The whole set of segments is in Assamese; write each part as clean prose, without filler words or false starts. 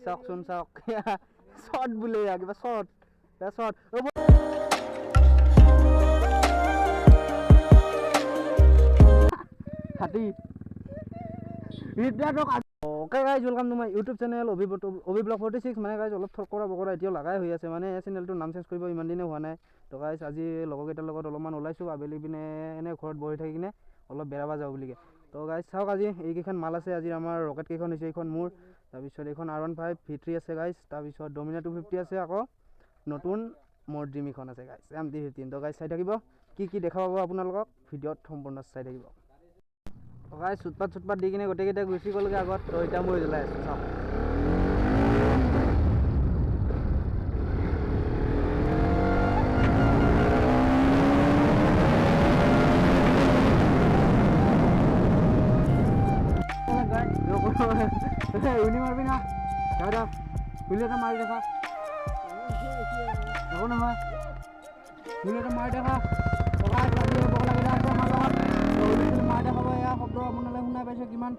চাওকচোন চাওক শৰ্ট বোলে কিবা শৰ্ট শৰ্ট হাতী okay guys welcome to my YouTube channel Abhiblog 46 মানে গাইজ অলপ থৰকৰা বকৰা এতিয়াও লাগাই হৈ আছে মানে চেনেলটোৰ নাম চেঞ্জ কৰিব ইমান দিনে হোৱা নাই তো গাইজ আজি লগৰকেইটাৰ লগত অলপমান ওলাইছোঁ আবেলি পিনে এনে ঘৰত বহি থাকি কিনে অলপ বেৰাবা যাওঁ বুলিকে তো গাইজ চাওক আজি এইকেইখন মাল আছে আজি আমাৰ ৰকেট কেইখন হৈছে এইখন মোৰ তাৰপিছত এইখন R15 V3 আছে গাইজ তাৰপিছত ডমিনাৰ 250 আছে আকৌ নতুন মোৰ ড্ৰিম এখন আছে গাইজ MT-15 তো গাইজ চাই থাকিব কি দেখা পাব আপোনালোকক ভিডিঅ'ত সম্পূৰ্ণ চাই থাকিব গাইজ চুটপাট দি কিনে গোটেইকেইটা গুচি গ'লগৈ আগত তো এতিয়া মই জ্বলাই আছোঁ চাওক উনি মারবি না দাদা বুলেটটা মারি দেখা দেখো নহয় বুলেটটা মাৰি দেখা টকা মাৰি দেখাব এয়া শব্দ আপোনালোকে শুনাই পাইছে কিমান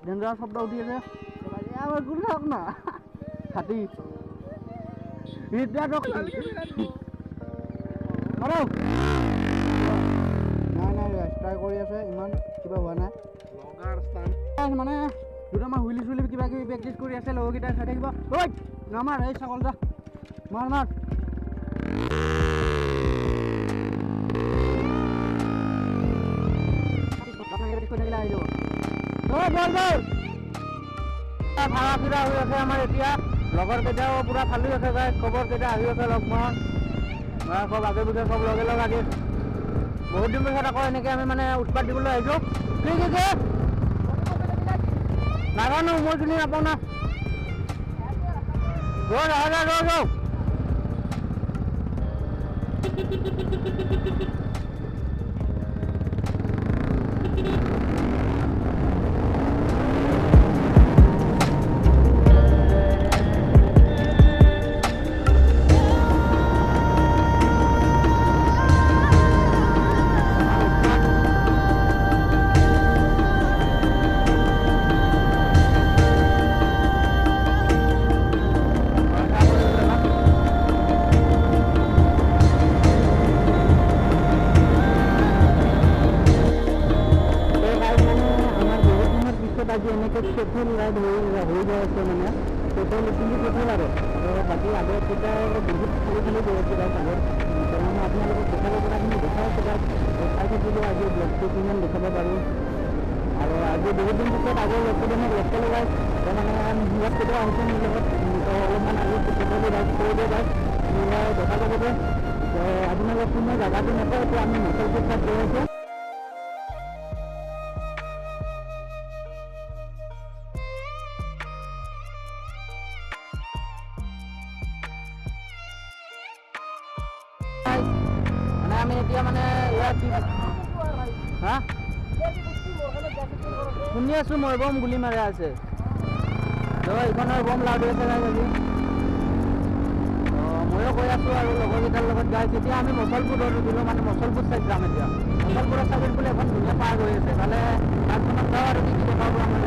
ডেঞ্জাৰ শব্দ উঠি আছে আমাৰ কোনো হওক না হাতী নাই ট্ৰাই কৰি আছে ইমান কিবা হোৱা নাই মানে দুটামান হুইলি চুইলি কিবা কিবি প্ৰেক্টিচ কৰি আছে লগৰকেইটাই চাই থাকিব ঐ নামাৰ এই ছাগল যা মাৰ ভাড়া ফিৰা হৈ আছে আমাৰ এতিয়া লগৰ কেইটাও পুৰা ফালি আছে গাই খবৰ কেইটা আহি আছে লগ মই সব আগে পিছে সব লগে লগ আদি বহুত দিন পিছত আকৌ এনেকৈ আমি মানে উৎপাত দিবলৈ আহিছোঁ ঠিক আছে নাজানো মই চিনি নাপাওঁ না ৰ আজি এনেকৈ পেট্ৰল ৰাইড হৈ গৈ আছে মানে পেট্ৰল কিন্তু পেট্ৰল আৰু বাকী আগৰ কেইটা বহুত খালি গৈ আছে গাইজ আগত মই আপোনালোকক দেখাব পৰাখিনি দেখাই আছোঁ গাইজ চাই থাকিলোঁ আজি ব্লগটো কিমান দেখাব পাৰোঁ আৰু আজি বহুত দিন পিছত আগৰ লগকেইজনক লগ পালোঁ গাইজ তো মানে সিহঁত কেতিয়াও আহিছে মোৰ লগত তো অলপমান আজি পেট্ৰলো ৰাইড কৰি দিয়ে গাইজ দেখা যাব যে আপোনালোক কোনো জেগাটো নাপায় এতিয়া আমি মচলপুৰ তাত গৈ আছোঁ আমি এতিয়া মানে হা শুনি আছোঁ মই বম গুলি মাৰি আছে তো এইখনৰ বম লাউড হৈ আছে গাইজ আজি ময়ো কৈ আছোঁ আৰু লগৰকেইটাৰ লগত গাইজ এতিয়া আমি মচলপুৰত উঠিলোঁ মানে মচলপুৰ চাইড যাম এতিয়া মচলপুৰৰ চাইডত বোলে এখন ধুনীয়া পাৰ্ক হৈ আছে তালে পাৰ্কখনত যাওঁ আৰু কি দেখাব আমাৰ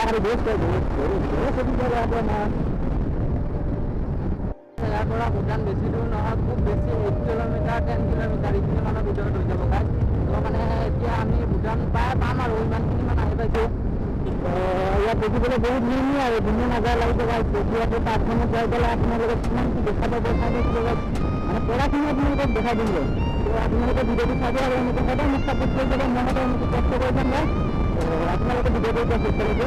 আৰু বেষ্ট সুবিধা ইয়াতে আমাৰ ইয়াৰ পৰা ভূটান বেছি দূৰ নহয়, খুব বেছি 8 কিলোমিটাৰ 10 কিলোমিটাৰ এইখিনি মানৰ ভিতৰত হৈ যাব গাইজ। তো মানে এতিয়া আমি ভূটান প্ৰায় পাম আৰু ইমানখিনি মান আহি পাইছোঁ। ইয়াত দেখিবলৈ বহুত ধুনীয়া আৰু ধুনীয়া নাজাৰা লাগিছে গাইজ। ইয়াতে পাৰ্কখনত যাই পেলাই আপোনালোকে কিমান কি দেখা পাব চাই দিছিলোঁ গাইজ, মানে পঢ়াখিনি আপোনালোকক দেখাই দিম গৈ। তো আপোনালোকে ভিডিঅ'টো চাব আৰু এনেকৈ সদায় মোক ছাপোৰ্ট কৰি যাব, মই সদায় এনেকৈ কষ্ট কৰি যাম গাইজ। আপোনালোকে ভিডিঅ'টো এতিয়া শেষ কৰিব।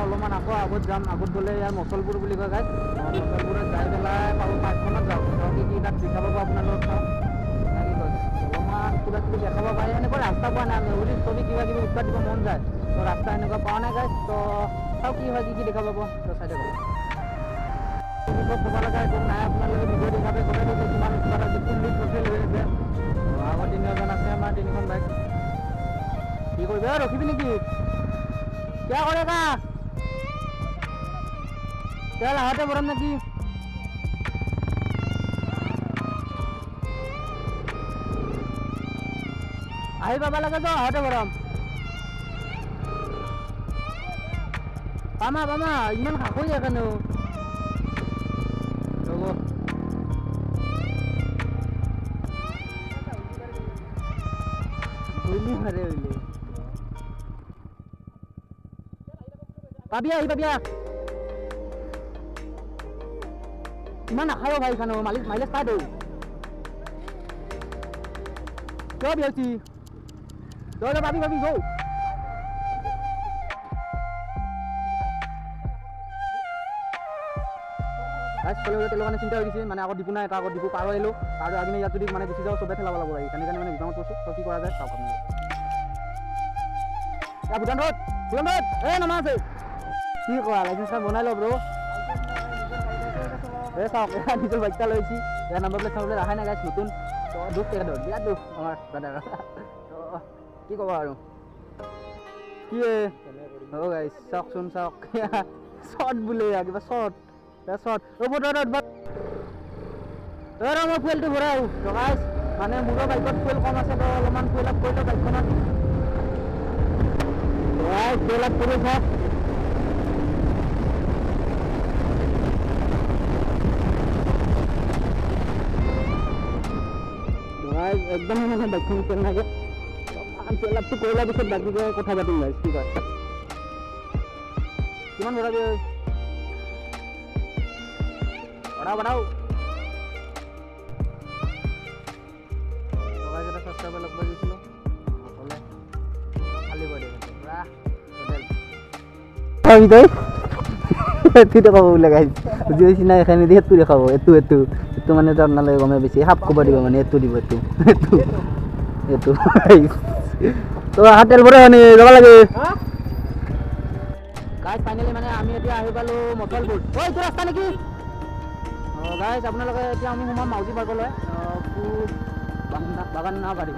অলপমান আকৌ আগত যাম, আগত গ'লে ইয়াৰ মচলপুৰ বুলি কয় গাইজ। মচলপুৰত যাই পেলাই পাব পাৰ্কখনত যাওঁ, কি কি তাত দেখা পাব আপোনালোকক চাওঁ কি কয় অলপমান কিবা কিবি দেখাব পাৰে। এনেকুৱা ৰাস্তা পোৱা নাই আমি, যদি চবি কিবা কিবি উৎপাত দিব মন যায় তো ৰাস্তা এনেকুৱা পোৱা নাই গাইজ। তো চাওঁ কি হয়, কি কি দেখা পাব তো চাইডে ক'ব ক'ব লগা একো নাই। আপোনালোকে ভিডিঅ' দেখাবে ক'লে দিছে কিমান উৎপাত আছে, ফুল্লি ট'টেল হৈ আছে। আগত 3জন আছে আমাৰ 3খন বাইক। কি কৰিবি ৰখিবি নেকি, কিয় কৰে কা তেল আহোঁতে ভৰাম নেকি? আহি পাব লাগে তো আহোঁতে ভৰাম। পামা ইমান খাখৈ এখনো ৰ'ব। হইলি মাৰে হইলি পাবি আহি পাবি ইমান নাখায় ভাই খানো মাইলেজ পাই দৌ কিয় বিয়াছি তই পাবি গৌ তেলৰ চিন্তা হৈ গৈছে। মানে আগত ডিপু নাই, এটা আগত ডিপু পাৰ আহিলোঁ আৰু আগিনে ইয়াত যদি মানে গুচি যাওঁ চবে ঠেলাব লাগিব গাড়ী, সেইকাৰণে মানে বিপাঙত কৈছোঁ। তো কি কৰা যায় চাওক আপুনি। ভূটান ৰোড নামা আছে কি কৰা লাইচেঞ্চ কাৰ্ড বনাই লওঁ ব্ৰ। চাওক নিজৰ বাইকটা লৈছি, ইয়াৰ নাম্বাৰ প্লেট চাবলৈ আহাই নাই গাইছ নতুন। তো দুখ তেখেতৰ বিৰাট দুখ আমাৰ দাদাৰ। তো কি ক'ব আৰু কি অঁ গাইছ চাওকচোন চাওক শ্বৰ্ট বোলে কিবা শ্বৰ্ট মই ফুৱেলটো ভৰাই গাইছ। মানে মোৰো বাইকত ফুৱেল কম আছে তো অলপমান ফুৱেল আপ কৰিলোঁ বাইকখনত। ফুৱেল আপ কৰি চাওক একদম মানে বাইকখন তেল নাগে। ফুৱেল আপটো কৰিলাৰ পিছত বাকীকে কথা পাতিম গাইছ। কি কয় কিমান ভৰাবি বঢ়াও এটা সাবস্ক্রাইবার লগ পাইছিলো বলে খালি করে পুরা টোটাল ভাবি তই এতু দেখাব বলে গাইস বুঝিছি না এখানে দিয়ে এতু দেখাবো এতু মানে তো আপনাদের গমে বেশি হাফ কভার দিব মানে এতু দিব এতু তো হাতেল ভরে আনি যাব লাগে গাইস। ফাইনালি মানে আমি এতিয়া আহি পালো মচলপুৰ। ওই তো ৰাস্তা নাকি গাইজ আপোনালোকে এতিয়া আমি সোমাম মাউজি পাৰ্কলৈ। বাগানাবাৰী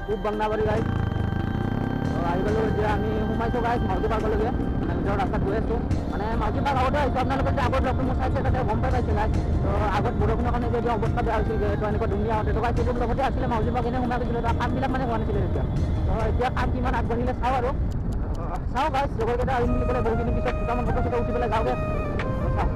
পূব বাংনাবাৰী গাইজ। আহি পালোঁ এতিয়া আমি সোমাইছোঁ গাইজ মাউজি পাৰ্কলৈকে। মানে নিজৰ ৰাস্তাত গৈ আছোঁ। মানে মাউজি পাৰ্ক আগতে আহিছোঁ, আপোনালোকে যে আগত ব্লগটো মোৰ চাইছে তাতে গম পাই পাইছে গাইজ। তো আগত বৰষুণৰ কাৰণে যে অৱস্থা বেয়া হৈছিল তো এনেকুৱা ধুনীয়া হওঁতে তো গাইজ সেইটো লগতে আছিলে মাউজি পাৰ্ক এনে সোমাই গৈছিলে। তো কামবিলাক মানে হোৱা নাছিলে তেতিয়া। তো এতিয়া কাম কিমান আগবাঢ়িলে চাওঁ আৰু চাওঁ গাইজ। লগৰকেইটা আহিম বুলি ক'লে বহুদিনৰ পিছত দুটামান ফটো চটো উঠি পেলাই যাওঁগৈ চাওঁ।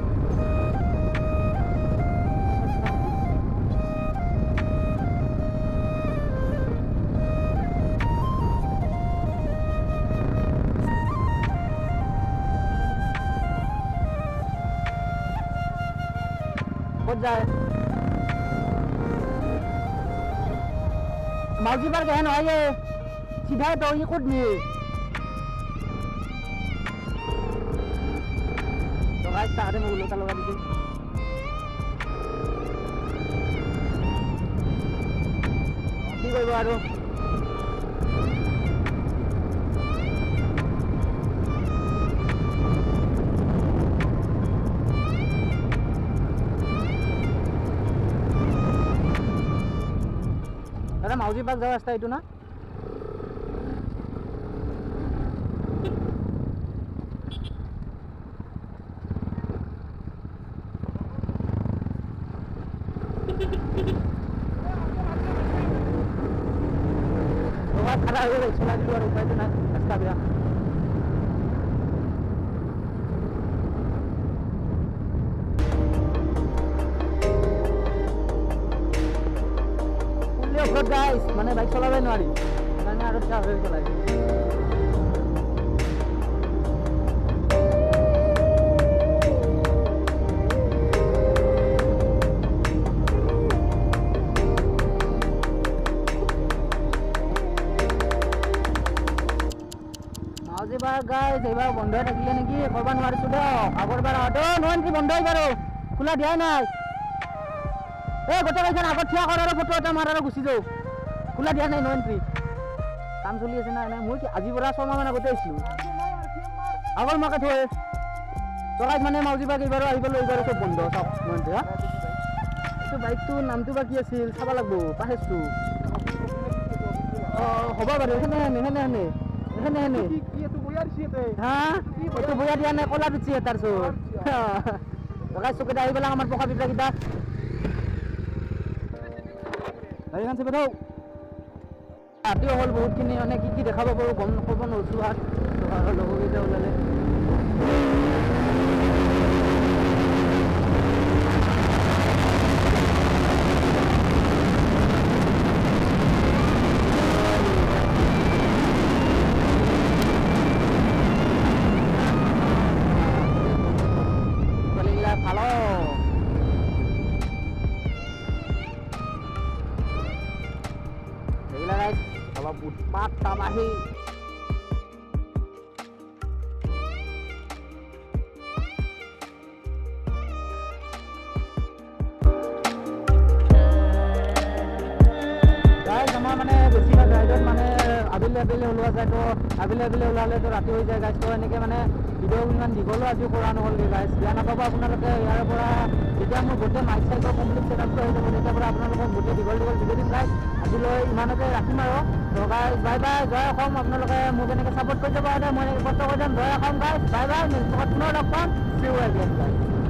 ক'ত যায় মাউজি পাৰ্ক আহে নহয় চিধাই তই ক'ত নিয়ে টকাই তাহাঁতে মোক ওলোটা লগাই দিছে কি কৰিব আৰু দাদা মাউজি পাৰ্ক যোৱা ৰাস্তা এইটো না খাৰা হৈ গ'ল চলাই দিলোঁ আৰু উপায়টো নাই ৰাস্তা বেয়া ফুললি গাইছ মানে বাইক চলাবই নোৱাৰি সেইকাৰণে আৰু চলাই এইবাৰ গাইজ এইবাৰ বন্ধ থাকিলে নেকি কৰিব নোৱাৰিছোঁ দিয়ক আগৰবাৰ নো এণ্ট্ৰি বন্ধ এইবাৰো খোলা দিয়াই নাই এই গোটেইকেইখন আগত থিয়া কৰাৰ ফটো এটা মাৰাৰ গুচি যাওঁ খোলা দিয়া নাই নো এণ্ট্ৰি কাম চলি আছে নাই নাই মই কি আজিৰ পৰা 6 মাহমান আগতে আহিছিলোঁ আগৰ মাকে থৈ চলাই মানে মাউজি পাৰ্ক এইবাৰো আহিবলৈ এইবাৰো চব বন্ধ চাওক নো এণ্ট্ৰি হা এইটো বাইকটোৰ নামটো বা কি আছিল চাব লাগিব পাহেজটো অঁ হ'ব বাৰু সেনে বয়া দিয়া নাই কলা দিচ্ছে তাৰ চকুত আহি পেলাই আমাৰ পকা পিঠা গাড়ীখন চাব থৌ ৰাতিও হ'ল বহুতখিনি মানে কি দেখাব পাৰোঁ গম ক'ব নোৱাৰিছোঁ আৰু লগৰকেইটা ওলালে অলপ উৎপাত তাবাহি আমাৰ মানে বেছিভাগ ৰাইডত মানে আবেলি ওলোৱা যায় তো আবেলি ওলালেতো ৰাতি হৈ যায় গাইজ তো এনেকৈ মানে ভিডিঅ' ইমান দীঘলো আজিও কৰা নহ'লগৈ গাইজ বেয়া নাপাব আপোনালোকে ইয়াৰ পৰা যেতিয়া মোৰ গোটেই মাইক চাইকৰ কমপ্লিট ছেটআপটো হৈ যাব তেতিয়াৰ পৰা আপোনালোকক গোটেই দীঘল ভিডিঅ' দিম গাইজ আজিলৈ ইমানতে ৰাখিম আৰু তো গাইজ বাই বাই জয় অসম আপোনালোকে মোক এনেকৈ ছাপোৰ্ট কৰি যাব মই কষ্ট কৰি যাম জয় Assam guys bye bye next পুনৰ লগ পাম চিউ গাইজ